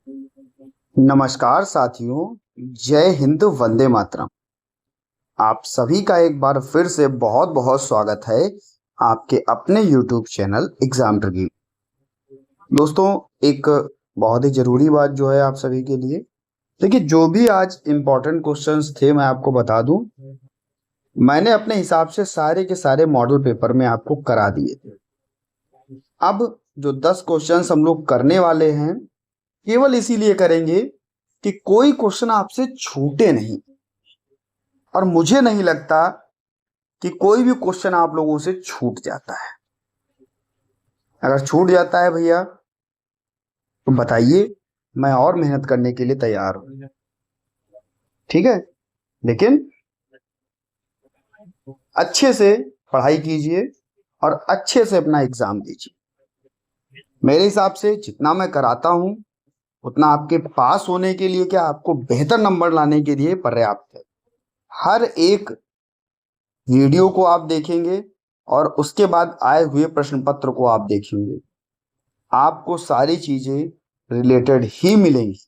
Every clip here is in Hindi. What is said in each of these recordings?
नमस्कार साथियों, जय हिंद, वंदे मातरम। आप सभी का एक बार फिर से बहुत बहुत स्वागत है आपके अपने YouTube चैनल एग्जाम रिव्यू। दोस्तों, एक बहुत ही जरूरी बात जो है आप सभी के लिए, देखिए जो भी आज इम्पोर्टेंट क्वेश्चंस थे मैं आपको बता दूं, मैंने अपने हिसाब से सारे के सारे मॉडल पेपर में आपको करा दिए थे। अब जो 10 क्वेश्चंस हम लोग करने वाले हैं, केवल इसीलिए करेंगे कि कोई क्वेश्चन आपसे छूटे नहीं। और मुझे नहीं लगता कि कोई भी क्वेश्चन आप लोगों से छूट जाता है। अगर छूट जाता है भैया तो बताइए, मैं और मेहनत करने के लिए तैयार हूं। ठीक है, लेकिन अच्छे से पढ़ाई कीजिए और अच्छे से अपना एग्जाम दीजिए। मेरे हिसाब से जितना मैं कराता हूं उतना आपके पास होने के लिए, क्या आपको बेहतर नंबर लाने के लिए पर्याप्त है। हर एक वीडियो को आप देखेंगे और उसके बाद आए हुए प्रश्न पत्र को आप देखेंगे, आपको सारी चीजें रिलेटेड ही मिलेंगी।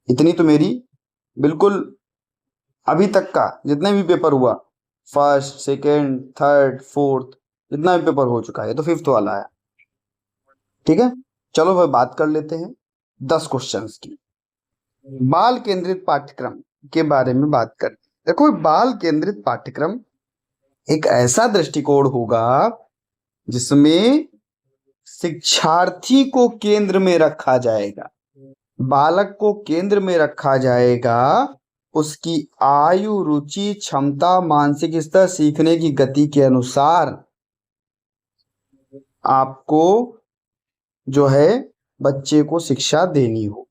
इतनी तो मेरी बिल्कुल अभी तक का जितने भी पेपर हुआ, फर्स्ट सेकेंड थर्ड फोर्थ, जितना भी पेपर हो चुका है, तो फिफ्थ वाला है। ठीक है, चलो भाई बात कर लेते हैं 10 क्वेश्चंस की। बाल केंद्रित पाठ्यक्रम के बारे में बात करते हैं। देखो, बाल केंद्रित पाठ्यक्रम एक ऐसा दृष्टिकोण होगा जिसमें शिक्षार्थी को केंद्र में रखा जाएगा, बालक को केंद्र में रखा जाएगा, उसकी आयु, रुचि, क्षमता, मानसिक स्तर, सीखने की गति के अनुसार आपको जो है बच्चे को शिक्षा देनी हो।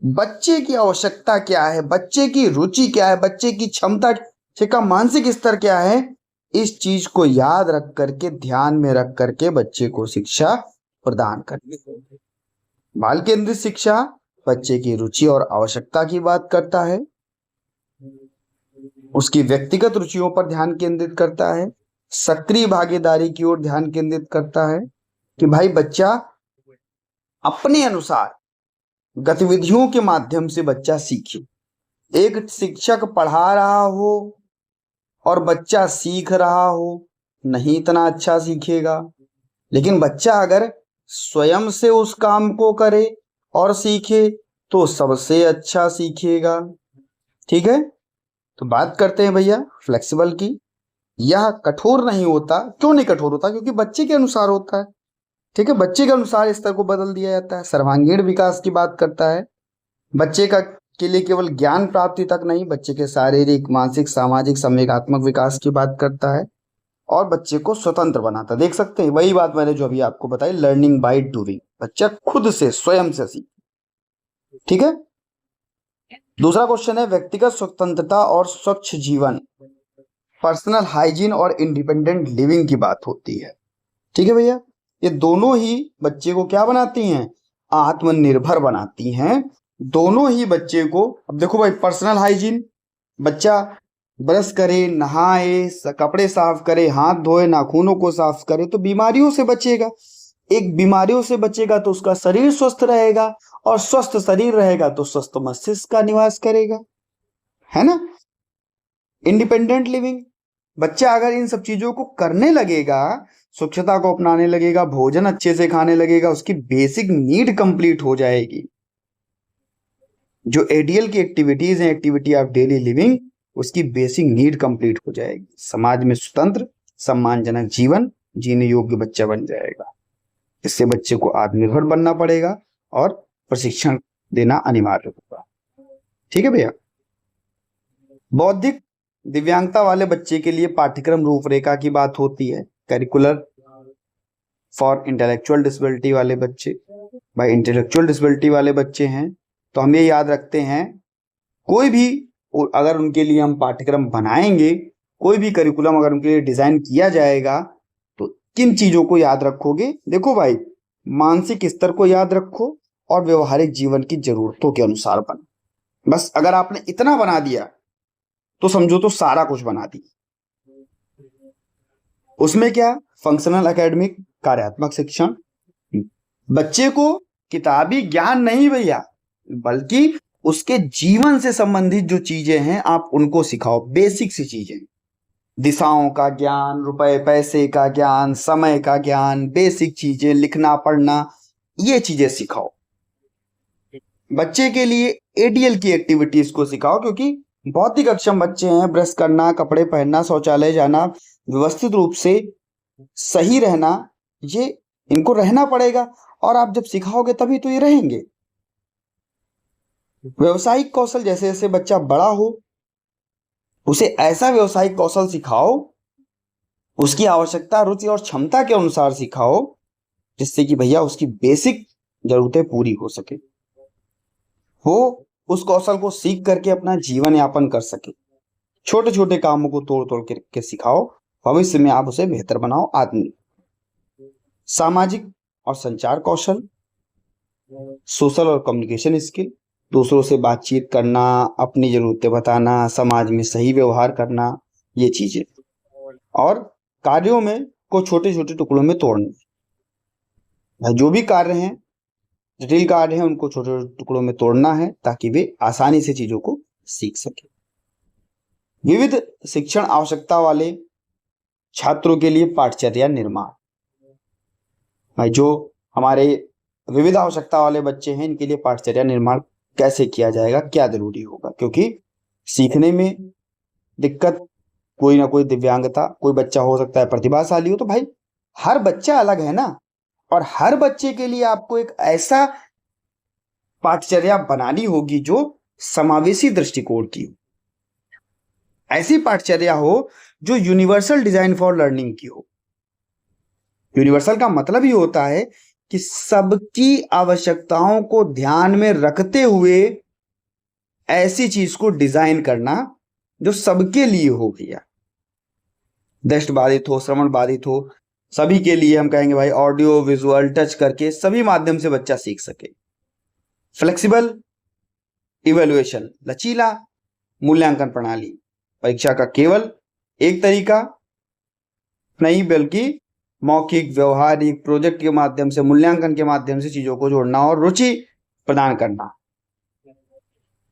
बच्चे की आवश्यकता क्या है, बच्चे की रुचि क्या है, बच्चे की क्षमता का मानसिक स्तर क्या है, इस चीज को याद रख करके, ध्यान में रख करके बच्चे को शिक्षा प्रदान करनी होगी। बाल केंद्रित शिक्षा बच्चे की रुचि और आवश्यकता की बात करता है, उसकी व्यक्तिगत रुचियों पर ध्यान केंद्रित करता है, सक्रिय भागीदारी की ओर ध्यान केंद्रित करता है कि भाई बच्चा अपने अनुसार गतिविधियों के माध्यम से बच्चा सीखे। एक शिक्षक पढ़ा रहा हो और बच्चा सीख रहा हो, नहीं इतना अच्छा सीखेगा। लेकिन बच्चा अगर स्वयं से उस काम को करे और सीखे तो सबसे अच्छा सीखेगा। ठीक है, तो बात करते हैं भैया फ्लेक्सिबल की। यह कठोर नहीं होता। क्यों नहीं कठोर होता? क्योंकि बच्चे के अनुसार होता है। ठीक है, बच्चे के अनुसार स्तर को बदल दिया जाता है। सर्वांगीण विकास की बात करता है, बच्चे का के लिए केवल ज्ञान प्राप्ति तक नहीं, बच्चे के शारीरिक, मानसिक, सामाजिक, संवेगात्मक विकास की बात करता है और बच्चे को स्वतंत्र बनाता है। देख सकते हैं वही बात मैंने जो अभी आपको बताई, लर्निंग बाय डूइंग, बच्चा खुद से स्वयं से सीखे। ठीक है, दूसरा क्वेश्चन है व्यक्तिगत स्वतंत्रता और स्वच्छ जीवन, पर्सनल हाइजीन और इंडिपेंडेंट लिविंग की बात होती है। ठीक है भैया, ये दोनों ही बच्चे को क्या बनाती हैं? आत्मनिर्भर बनाती हैं। दोनों ही बच्चे को, अब देखो भाई, पर्सनल हाइजीन, बच्चा ब्रश करे, नहाए, कपड़े साफ करे, हाथ धोए, नाखूनों को साफ करे तो बीमारियों से बचेगा। एक बीमारियों से बचेगा तो उसका शरीर स्वस्थ रहेगा, और स्वस्थ शरीर रहेगा तो स्वस्थ मस्तिष्क का निवास करेगा, है ना। इंडिपेंडेंट लिविंग, बच्चा अगर इन सब चीजों को करने लगेगा, स्वच्छता को अपनाने लगेगा, भोजन अच्छे से खाने लगेगा, उसकी बेसिक नीड कंप्लीट हो जाएगी। जो एडीएल की एक्टिविटीज हैं, एक्टिविटी ऑफ डेली लिविंग, उसकी बेसिक नीड कंप्लीट हो जाएगी। समाज में स्वतंत्र सम्मानजनक जीवन जीने योग्य बच्चा बन जाएगा। इससे बच्चे को आत्मनिर्भर बनना पड़ेगा और प्रशिक्षण देना अनिवार्य होगा। ठीक है भैया, बौद्धिक दिव्यांगता वाले बच्चे के लिए पाठ्यक्रम रूपरेखा की बात होती है। करिकुलर फॉर इंटेलेक्चुअल डिसेबिलिटी वाले बच्चे, भाई इंटेलेक्चुअल डिसेबिलिटी वाले बच्चे हैं तो हम ये याद रखते हैं, कोई भी अगर उनके लिए हम पाठ्यक्रम बनाएंगे, कोई भी करिकुलम अगर उनके लिए डिजाइन किया जाएगा तो किन चीजों को याद रखोगे? देखो भाई, मानसिक स्तर को याद रखो और व्यवहारिक जीवन की जरूरतों के अनुसार बन। बस अगर आपने इतना बना दिया तो समझो तो सारा कुछ बना दिया। उसमें क्या? फंक्शनल एकेडमिक, कार्यात्मक शिक्षण, बच्चे को किताबी ज्ञान नहीं भैया, बल्कि उसके जीवन से संबंधित जो चीजें हैं आप उनको सिखाओ, बेसिक सी चीजें, दिशाओं का ज्ञान, रुपए पैसे का ज्ञान, समय का ज्ञान, बेसिक चीजें, लिखना पढ़ना, ये चीजें सिखाओ। बच्चे के लिए एडीएल की एक्टिविटीज को सिखाओ, क्योंकि भौतिक अक्षम बच्चे हैं, ब्रश करना, कपड़े पहनना, शौचालय जाना, व्यवस्थित रूप से सही रहना, ये इनको रहना पड़ेगा, और आप जब सिखाओगे तभी तो ये रहेंगे। व्यवसायिक कौशल, जैसे जैसे बच्चा बड़ा हो उसे ऐसा व्यवसायिक कौशल सिखाओ, उसकी आवश्यकता, रुचि और क्षमता के अनुसार सिखाओ, जिससे कि भैया उसकी बेसिक जरूरतें पूरी हो सके, वो उस कौशल को सीख करके अपना जीवन यापन कर सके। छोटे छोटे कामों को तोड़ तोड़ के सिखाओ, भविष्य में आप उसे बेहतर बनाओ आदमी। सामाजिक और संचार कौशल, सोशल और कम्युनिकेशन स्किल, दूसरों से बातचीत करना, अपनी जरूरतें बताना, समाज में सही व्यवहार करना, ये चीजें। और कार्यों में को छोटे छोटे टुकड़ों में तोड़ना, जो भी कार्य हैं, जटिल कार्य हैं, उनको छोटे छोटे टुकड़ों में तोड़ना है ताकि वे आसानी से चीजों को सीख सके। विविध शिक्षण आवश्यकता वाले छात्रों के लिए पाठचर्या निर्माण, भाई जो हमारे विविध आवश्यकता वाले बच्चे हैं इनके लिए पाठचर्या निर्माण कैसे किया जाएगा, क्या जरूरी होगा, क्योंकि सीखने में दिक्कत, कोई ना कोई दिव्यांगता, कोई बच्चा हो सकता है प्रतिभाशाली हो, तो भाई हर बच्चा अलग है ना, और हर बच्चे के लिए आपको एक ऐसा पाठचर्या बनानी होगी जो समावेशी दृष्टिकोण की हो, ऐसी पाठचर्या हो जो यूनिवर्सल डिजाइन फॉर लर्निंग की हो। यूनिवर्सल का मतलब ही होता है कि सबकी आवश्यकताओं को ध्यान में रखते हुए ऐसी चीज को डिजाइन करना जो सबके लिए हो भैया, दृष्टि बाधित हो, श्रवण बाधित हो, सभी के लिए हम कहेंगे भाई ऑडियो विजुअल टच करके सभी माध्यम से बच्चा सीख सके। फ्लेक्सिबल इवेल्युएशन, लचीला मूल्यांकन प्रणाली, परीक्षा का केवल एक तरीका नहीं बल्कि मौखिक, व्यवहारिक, प्रोजेक्ट के माध्यम से, मूल्यांकन के माध्यम से चीजों को जोड़ना और रुचि प्रदान करना।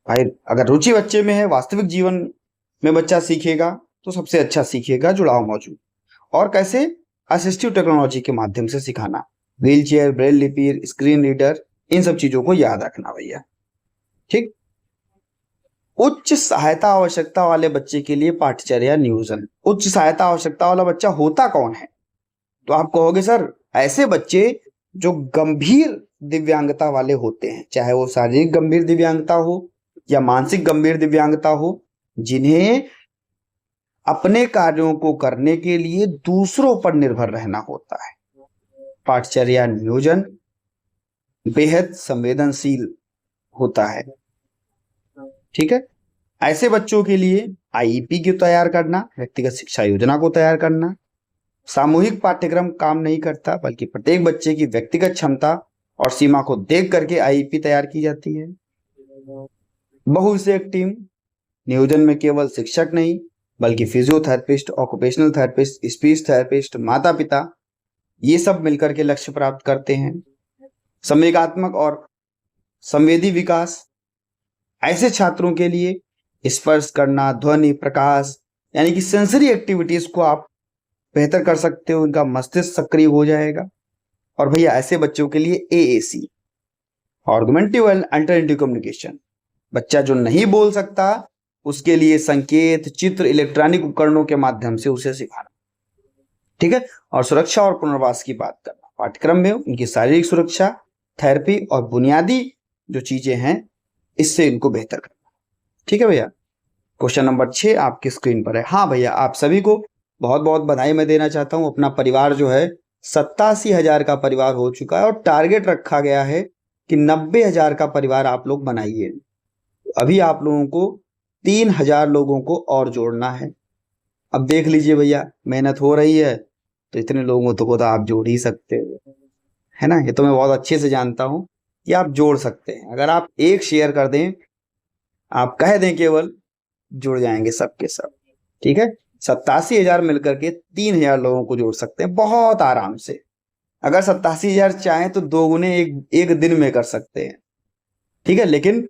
भाई अगर रुचि बच्चे में है, वास्तविक जीवन में बच्चा सीखेगा तो सबसे अच्छा सीखेगा, जुड़ाव मौजूद। और कैसे, असिस्टिव टेक्नोलॉजी के माध्यम से सिखाना, व्हील चेयर, ब्रेल लिपि, स्क्रीन रीडर, इन सब चीजों को याद रखना भैया, ठीक। उच्च सहायता आवश्यकता वाले बच्चे के लिए पाठचर्या नियोजन। उच्च सहायता आवश्यकता वाला बच्चा होता कौन है, तो आप कहोगे सर ऐसे बच्चे जो गंभीर दिव्यांगता वाले होते हैं, चाहे वो शारीरिक गंभीर दिव्यांगता हो या मानसिक गंभीर दिव्यांगता हो, जिन्हें अपने कार्यों को करने के लिए दूसरों पर निर्भर रहना होता है। पाठचर्या नियोजन बेहद संवेदनशील होता है, ठीक है। ऐसे बच्चों के लिए आईईपी को तैयार करना, व्यक्तिगत शिक्षा योजना को तैयार करना, सामूहिक पाठ्यक्रम काम नहीं करता, बल्कि प्रत्येक बच्चे की व्यक्तिगत क्षमता और सीमा को देख करके आईईपी तैयार की जाती है। बहुविषयक टीम, नियोजन में केवल शिक्षक नहीं बल्कि physiotherapist, occupational therapist, speech therapist, माता पिता, ये सब मिलकर के लक्ष्य प्राप्त करते हैं। संवेगात्मक और संवेदी विकास, ऐसे छात्रों के लिए स्पर्श करना, ध्वनि, प्रकाश, यानी कि सेंसरी एक्टिविटीज को आप बेहतर कर सकते हो, उनका मस्तिष्क सक्रिय हो जाएगा। और भैया ऐसे बच्चों के लिए एएसी, ऑगमेंटिव एंड अल्टरनेटिव कम्युनिकेशन, बच्चा जो नहीं बोल सकता उसके लिए संकेत, चित्र, इलेक्ट्रॉनिक उपकरणों के माध्यम से उसे सिखाना, ठीक है। और सुरक्षा और पुनर्वास की बात करना, पाठ्यक्रम में उनकी शारीरिक सुरक्षा, थेरेपी और बुनियादी जो चीजें हैं इससे इनको बेहतर करना, ठीक है भैया। क्वेश्चन नंबर 6 आपकी स्क्रीन पर है। हाँ भैया, आप सभी को बहुत बहुत बधाई मैं देना चाहता हूं। अपना परिवार जो है 87,000 का परिवार हो चुका है और टारगेट रखा गया है कि 90,000 का परिवार आप लोग बनाइए। अभी आप लोगों को 3,000 लोगों को और जोड़ना है। अब देख लीजिए भैया, मेहनत हो रही है तो इतने लोगों को तो आप जोड़ ही सकते हो, है ना। ये तो मैं बहुत अच्छे से जानता हूं कि आप जोड़ सकते हैं। अगर आप एक शेयर कर दें, आप कह दें केवल, जुड़ जाएंगे सबके सब, ठीक है। 87,000 मिलकर के 3,000 लोगों को जोड़ सकते हैं बहुत आराम से। अगर 87,000 चाहें तो 2 गुने एक दिन में कर सकते हैं, ठीक है। लेकिन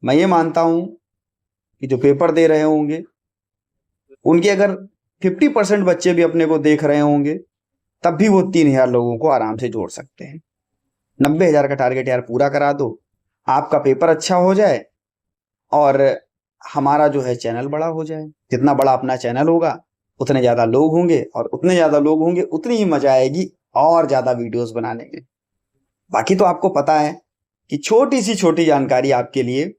मैं ये मानता हूं कि जो पेपर दे रहे होंगे उनके अगर 50% बच्चे भी अपने को देख रहे होंगे तब भी वो 3,000 लोगों को आराम से जोड़ सकते हैं। 90,000 का टारगेट यार पूरा करा दो, आपका पेपर अच्छा हो जाए और हमारा जो है चैनल बड़ा हो जाए। जितना बड़ा अपना चैनल होगा उतने ज्यादा लोग होंगे, और उतने ज्यादा लोग होंगे उतनी ही मजा आएगी और ज्यादा वीडियोस बनाने में। बाकी तो आपको पता है कि छोटी सी छोटी जानकारी आपके लिए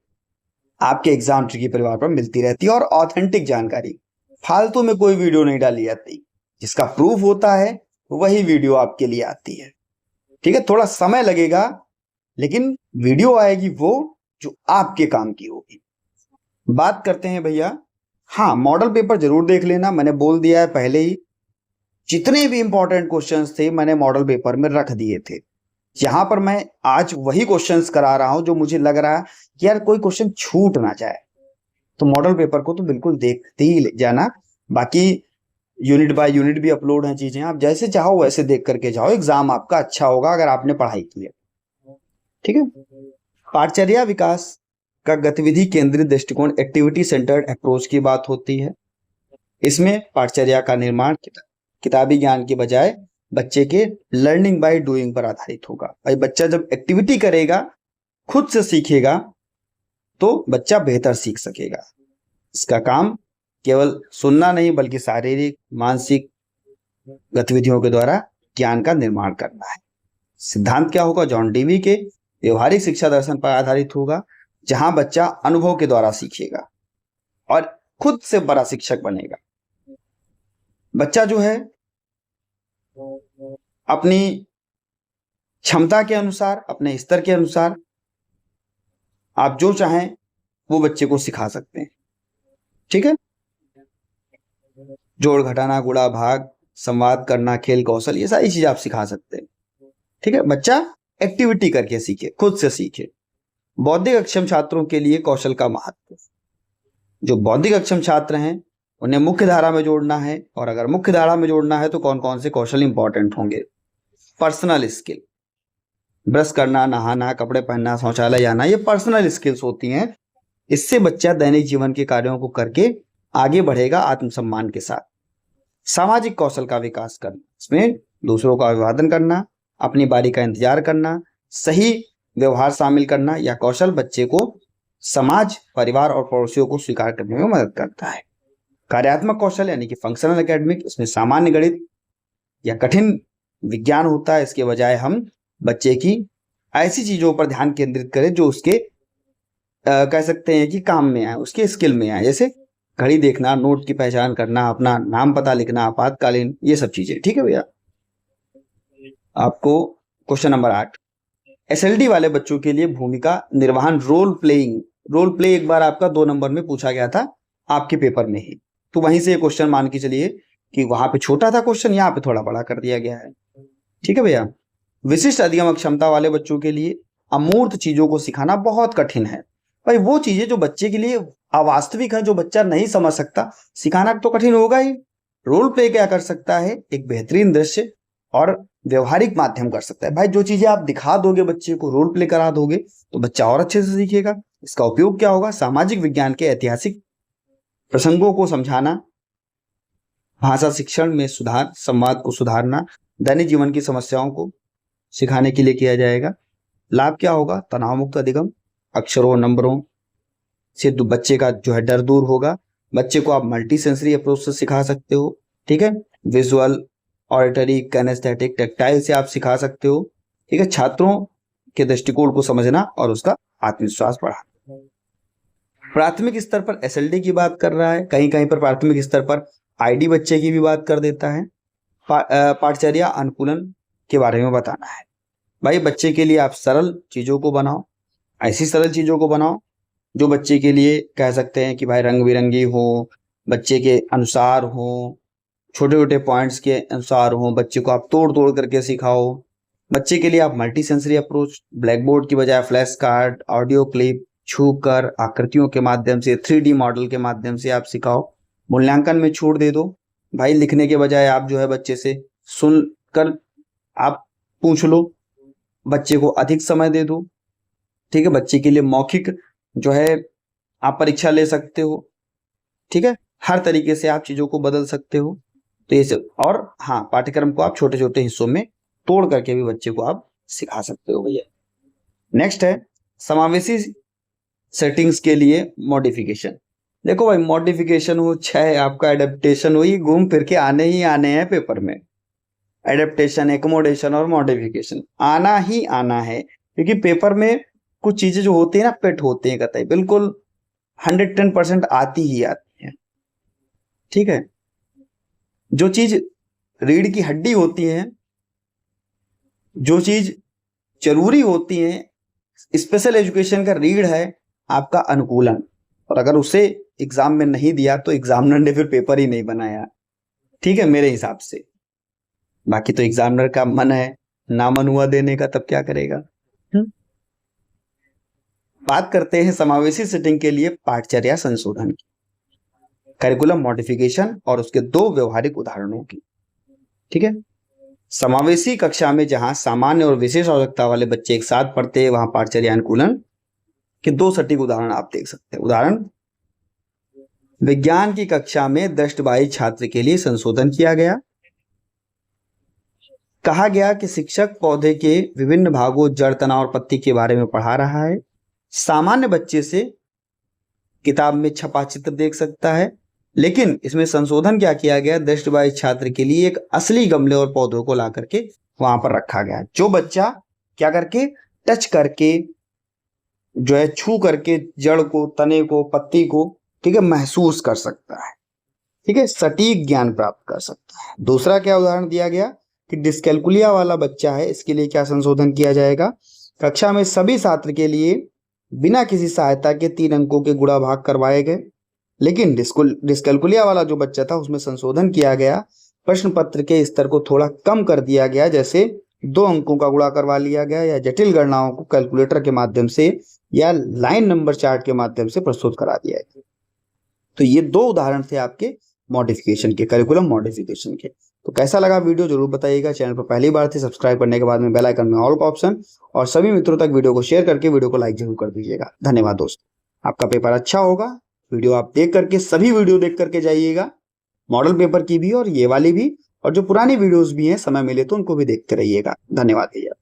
आपके एग्जाम ट्रिकी परिवार पर मिलती रहती है, और ऑथेंटिक जानकारी, फालतू में कोई वीडियो नहीं डाली जाती। जिसका प्रूफ होता है वही वीडियो आपके लिए आती है, ठीक है। थोड़ा समय लगेगा लेकिन वीडियो आएगी वो जो आपके काम की होगी। बात करते हैं भैया, हाँ मॉडल पेपर जरूर देख लेना, मैंने बोल दिया है पहले ही। जितने भी इंपॉर्टेंट क्वेश्चंस थे मैंने मॉडल पेपर में रख दिए थे। यहां पर मैं आज वही क्वेश्चंस करा रहा हूं जो मुझे लग रहा है कि यार कोई क्वेश्चन छूट ना जाए, तो मॉडल पेपर को तो बिल्कुल देखते ही जाना। बाकी यूनिट बाय यूनिट भी अपलोड हैं चीजें, आप जैसे चाहो वैसे देख करके जाओ, एग्जाम आपका अच्छा होगा अगर आपने पढ़ाई की है, ठीक है। पाठचर्या विकास का गतिविधि केंद्रित दृष्टिकोण, एक्टिविटी सेंटर्ड अप्रोच की बात होती है। इसमें पाठचर्या का निर्माण किताबी ज्ञान के बजाय बच्चे के लर्निंग बाय डूइंग पर आधारित होगा। भाई बच्चा जब एक्टिविटी करेगा, खुद से सीखेगा, तो बच्चा बेहतर सीख सकेगा। इसका काम केवल सुनना नहीं बल्कि शारीरिक मानसिक गतिविधियों के द्वारा ज्ञान का निर्माण करना है। सिद्धांत क्या होगा? जॉन डीवी के व्यवहारिक शिक्षा दर्शन पर आधारित होगा, जहां बच्चा अनुभव के द्वारा सीखेगा और खुद से बड़ा शिक्षक बनेगा। बच्चा जो है अपनी क्षमता के अनुसार, अपने स्तर के अनुसार आप जो चाहें वो बच्चे को सिखा सकते हैं, ठीक है। जोड़ घटाना, गुणा भाग, संवाद करना, खेल कौशल, ये सारी चीज आप सिखा सकते हैं, ठीक है। बच्चा एक्टिविटी करके सीखे, खुद से सीखे। बौद्धिक अक्षम छात्रों के लिए कौशल का महत्व, जो बौद्धिक अक्षम छात्र हैं उन्हें मुख्य धारा में जोड़ना है, और अगर मुख्य धारा में जोड़ना है तो कौन कौन से कौशल इंपॉर्टेंट होंगे? पर्सनल स्किल, ब्रश करना, नहाना, कपड़े पहनना, शौचालय जाना, ये पर्सनल स्किल्स होती हैं। इससे बच्चा दैनिक जीवन के कार्यों को करके आगे बढ़ेगा आत्मसम्मान के साथ। सामाजिक कौशल का विकास करना, इसमें दूसरों का अभिवादन करना, अपनी बारी का इंतजार करना, सही व्यवहार शामिल करना, यह कौशल बच्चे को समाज, परिवार और पड़ोसियों को स्वीकार करने में मदद करता है। कार्यात्मक कौशल यानी कि फंक्शनल एकेडमिक, इसमें सामान्य गणित या कठिन विज्ञान होता है। इसके बजाय हम बच्चे की ऐसी चीजों पर ध्यान केंद्रित करें जो उसके कह सकते हैं कि काम में आए, उसके स्किल में आए, जैसे घड़ी देखना, नोट की पहचान करना, अपना नाम पता लिखना, आपातकालीन, ये सब चीजें, ठीक है भैया। आपको क्वेश्चन नंबर 8, एसएलडी वाले बच्चों के लिए भूमिका निर्वहन, रोल प्लेइंग। रोल प्ले एक बार आपका 2 नंबर में पूछा गया था आपके पेपर में ही, तो वहीं से क्वेश्चन मान के चलिए कि वहां पे छोटा था क्वेश्चन, यहाँ पे थोड़ा बड़ा कर दिया गया है, ठीक है भैया। विशिष्ट अधिगम क्षमता वाले बच्चों के लिए अमूर्त चीजों को सिखाना बहुत कठिन है। भाई वो चीजें जो बच्चे के लिए अवास्तविक है, जो बच्चा नहीं समझ सकता, सिखाना तो कठिन होगा ही। रोल प्ले क्या कर सकता है? एक बेहतरीन दृश्य और व्यवहारिक माध्यम कर सकता है। भाई जो चीजें आप दिखा दोगे बच्चे को, रोल प्ले करा दोगे, तो बच्चा और अच्छे से सीखेगा। इसका उपयोग क्या होगा? सामाजिक विज्ञान के ऐतिहासिक प्रसंगों को समझाना, भाषा शिक्षण में सुधार, संवाद को सुधारना, दैनिक जीवन की समस्याओं को सिखाने के लिए किया जाएगा। लाभ क्या होगा? तनाव मुक्त अधिगम, अक्षरों नंबरों से बच्चे का जो है डर दूर होगा। बच्चे को आप मल्टी सेंसरी अप्रोच से सिखा सकते हो, ठीक है। विजुअल, ऑडिटरी, कैनेस्थेटिक, टेक्टाइल से आप सिखा सकते हो, ठीक है। छात्रों के दृष्टिकोण को समझना और उसका आत्मविश्वास बढ़ाना। प्राथमिक स्तर पर एसएलडी की बात कर रहा है, कहीं कहीं पर प्राथमिक स्तर पर आईडी बच्चे की भी बात कर देता है। पाठचर्या अनुकूलन के बारे में बताना है। भाई बच्चे के लिए आप सरल चीजों को बनाओ, ऐसी सरल चीजों को बनाओ जो बच्चे के लिए कह सकते हैं कि भाई रंग बिरंगी हो, बच्चे के अनुसार हो, छोटे छोटे पॉइंट्स के अनुसार हो, बच्चे को आप तोड़ तोड़ करके सिखाओ। बच्चे के लिए आप multi sensory approach, black board की बजाय फ्लैश कार्ड, ऑडियो क्लिप, छू कर, आकृतियों के माध्यम से, 3D मॉडल के माध्यम से आप सिखाओ। मूल्यांकन में छूट दे दो। भाई लिखने के बजाय आप जो है बच्चे से सुन कर आप पूछ लो, बच्चे को अधिक समय दे दो, ठीक है। बच्चे के लिए मौखिक जो है आप परीक्षा ले सकते हो, ठीक है। हर तरीके से आप चीजों को बदल सकते हो। तो ये सब, और हाँ, पाठ्यक्रम को आप छोटे छोटे हिस्सों में तोड़ करके भी बच्चे को आप सिखा सकते हो भैया। नेक्स्ट है समावेशी सेटिंग्स के लिए मॉडिफिकेशन। देखो भाई, मॉडिफिकेशन हो चाहे आपका एडेप्टेशन हो, ये घूम फिर के आने ही आने हैं पेपर में। एडेप्टेशन, एकोमोडेशन और मॉडिफिकेशन आना ही आना है, क्योंकि पेपर में कुछ चीजें जो होती है ना, पेट होते हैं कतई, बिल्कुल 110% आती ही आती है, ठीक है। जो चीज रीढ़ की हड्डी होती है, जो चीज जरूरी होती है, स्पेशल एजुकेशन का रीढ़ है आपका अनुकूलन, और अगर उसे एग्जाम में नहीं दिया तो एग्जामिनर ने फिर पेपर ही नहीं बनाया, ठीक है, मेरे हिसाब से। बाकी तो एग्जामिनर का मन है ना मन हुआ देने का, तब क्या करेगा। बात करते हैं समावेशी सेटिंग के लिए पाठचर्या संशोधन की, करिकुलम मॉडिफिकेशन और उसके दो व्यवहारिक उदाहरणों की, ठीक है। समावेशी कक्षा में जहां सामान्य और विशेष आवश्यकता वाले बच्चे एक साथ पढ़ते हैं, वहां पाठचर्या अनुकूलन के दो सटीक उदाहरण आप देख सकते हैं। उदाहरण, विज्ञान की कक्षा में दृष्टिबाधित छात्र के लिए संशोधन किया गया। कहा गया कि शिक्षक पौधे के विभिन्न भागों, जड़, तना और पत्ती के बारे में पढ़ा रहा है। सामान्य बच्चे से किताब में छपा चित्र देख सकता है, लेकिन इसमें संशोधन क्या किया गया, दृष्टिबाधित छात्र के लिए एक असली गमले और पौधों को ला करके वहां पर रखा गया, जो बच्चा क्या करके, टच करके, जो है छू करके जड़ को, तने को, पत्ती को, ठीक है, महसूस कर सकता है, ठीक है, सटीक ज्ञान प्राप्त कर सकता है। दूसरा क्या उदाहरण दिया गया कि डिस्कैलकुलिया वाला बच्चा है, इसके लिए क्या संशोधन किया जाएगा, कक्षा में सभी छात्र के लिए बिना किसी सहायता के 3 अंकों के गुणा भाग करवाए गए। लेकिन डिस्कैलकुलिया वाला जो बच्चा था, उसमें संशोधन किया गया, प्रश्न पत्र के स्तर को थोड़ा कम कर दिया गया, जैसे 2 अंकों का गुणा करवा लिया गया, या जटिल गणनाओं को कैलकुलेटर के माध्यम से या लाइन नंबर चार्ट के माध्यम से प्रस्तुत करा दिया गया। तो ये 2 उदाहरण थे आपके मॉडिफिकेशन के, करिकुलम मॉडिफिकेशन के। तो कैसा लगा वीडियो जरूर बताइएगा। चैनल पर पहली बार थे, सब्सक्राइब करने के बाद में बेल आइकन में ऑल का ऑप्शन, और सभी मित्रों तक वीडियो को शेयर करके वीडियो को लाइक जरूर कर दीजिएगा। धन्यवाद दोस्तों, आपका पेपर अच्छा होगा। वीडियो आप देख करके, सभी वीडियो देख करके जाइएगा, मॉडल पेपर की भी और ये वाली भी, और जो पुरानी वीडियोस भी हैं, समय मिले तो उनको भी देखते रहिएगा। धन्यवाद भैया।